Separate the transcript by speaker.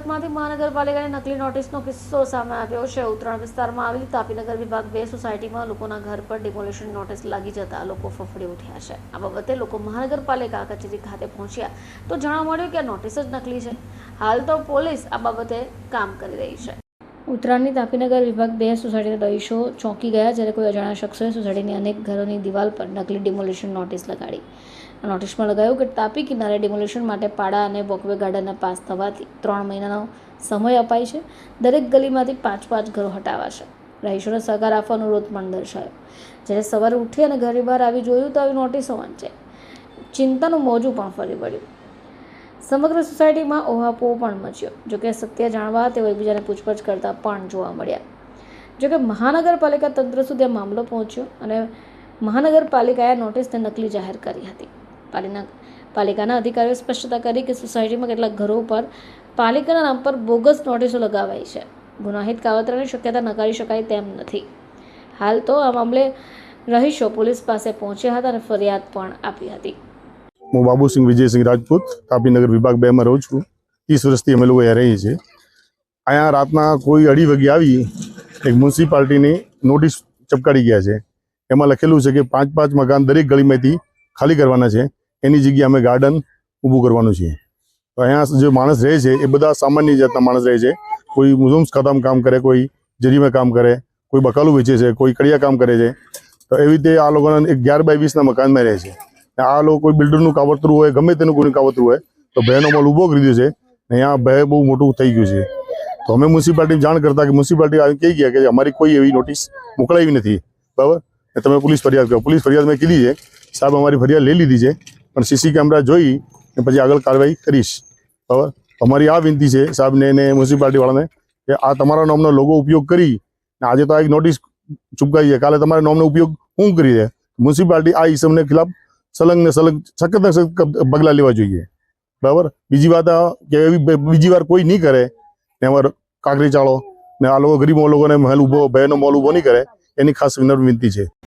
Speaker 1: સુરતમાંથી મહાનગરપાલિકાની નકલી નોટિસનો કિસ્સો સામે આવ્યો છે। ઉત્તરાયણ વિસ્તારમાં આવેલી તાપીનગર વિભાગ 2 સોસાયટીમાં લોકોના ઘર પર ડિમોલિશન નોટિસ લાગી જતા લોકો ફફડી ઉઠ્યા છે। આ બાબતે લોકો મહાનગરપાલિકા કચેરી ખાતે પહોંચ્યા તો જાણવા મળ્યું કે આ નોટિસ જ નકલી છે। હાલ તો પોલીસ આ બાબતે કામ કરી રહી છે। ઉત્તરાયણની તાપીનગર વિભાગ 2 સોસાયટીના રહીશો ચોંકી ગયા જ્યારે કોઈ અજાણ્યા શખ્સોએ સોસાયટીની અનેક ઘરોની દિવાલ પર નકલી ડિમોલિશન નોટિસ લગાડી। આ નોટિસમાં લગાવ્યું કે તાપી કિનારે ડિમોલિશન માટે પાડા અને વોકવે ગાર્ડનના પાસ થવાથી 3 મહિનાનો સમય અપાય છે। દરેક ગલીમાંથી 5-5 ઘરો હટાવાશે। રહીશોને સહકાર આપવા અનુરોધ પણ દર્શાવ્યો। જ્યારે સવારે ઉઠી અને ઘરની બહાર આવી જોયું તો આવી નોટિસો વાંચાઈ। ચિંતાનું મોજું પણ ફરી વળ્યું। સમગ્ર સોસાયટીમાં ઓહાપોહ પણ મચ્યો। જોકે સત્ય જાણવા તેઓ એકબીજાને પૂછપરછ કરતા પણ જોવા મળ્યા। જોકે મહાનગરપાલિકા તંત્ર સુધી આ મામલો પહોંચ્યો અને મહાનગરપાલિકાએ નોટિસને નકલી જાહેર કરી હતી। પાલિકાના અધિકારીઓએ સ્પષ્ટતા કરી કે સોસાયટીમાં કેટલાક ઘરો પર પાલિકાના નામ પર બોગસ નોટિસો લગાવાઈ છે। ગુનાહિત કાવતરાની શક્યતા નકારી શકાય તેમ નથી। હાલ તો આ મામલે રહીશો પોલીસ પાસે પહોંચ્યા હતા અને ફરિયાદ પણ આપી હતી।
Speaker 2: હું બાબુસિંહ વિજયસિંહ રાજપૂત તાપીનગર વિભાગ 2 માં રહું છું। 30 વર્ષથી અમે લોકો અહીંયા રહીએ છીએ। અહીંયા રાતના કોઈ 2:30 વાગે આવી એક મ્યુનિસિપાલિટીની નોટિસ ચપકાડી ગયા છે। એમાં લખેલું છે કે 5-5 મકાન દરેક ગલીમાંથી ખાલી કરવાના છે। એની જગ્યાએ અમે ગાર્ડન ઊભું કરવાનું છે। તો અહીંયા જે માણસ રહે છે એ બધા સામાન્ય જાતના માણસ રહે છે। કોઈ મુઝમ્સ ખાતામાં કામ કરે, કોઈ જરીમાં કામ કરે, કોઈ બકાલું વેચે છે, કોઈ કડિયા કામ કરે છે। તો એવી રીતે આ લોકોના 11 બાય 20ના મકાનમાં રહે છે। આ લોકો કોઈ બિલ્ડરનું કાવતરું હોય, ગમે તેનું કોઈ કાવતરું હોય તો ભયનો મોલ ઊભો કરી દીધો છે ને અહીંયા ભય બહુ મોટું થઈ ગયું છે। તો અમે મ્યુનિસિપાલિટીને જાણ કરતા કે મ્યુનિસિપાલિટી આવી કહી ગયા કે અમારી કોઈ એવી નોટિસ મોકલાવી નથી, બરાબર, તમે પોલીસ ફરિયાદ કરો। પોલીસ ફરિયાદ મેં કીધી છે, સાહેબ અમારી ફરિયાદ લઈ લીધી છે, પણ સીસી કેમેરા જોઈ ને પછી આગળ કાર્યવાહી કરીશ, બરાબર। અમારી આ વિનંતી છે સાહેબને ને મ્યુનિસિપાલિટીવાળાને કે આ તમારા નામનો લોગો ઉપયોગ કરી આજે તો આ એક નોટિસ ચૂપકાઈ છે, કાલે તમારા નામનો ઉપયોગ શું કરી છે? મ્યુનિસિપાલિટી આ ઇસમને ખિલાફ સખત ને સખત પગલાં લેવા જોઈએ, બરાબર। બીજી વાત કે એવી બીજી વાર કોઈ નહીં કરે ને અમારે કાંકરી ચાળો ને આ લોકો ગરીબ લોકોને મહેલ ઊભો ભયનો મોલ ઊભો નહીં કરે, એની ખાસ વિનંતી છે।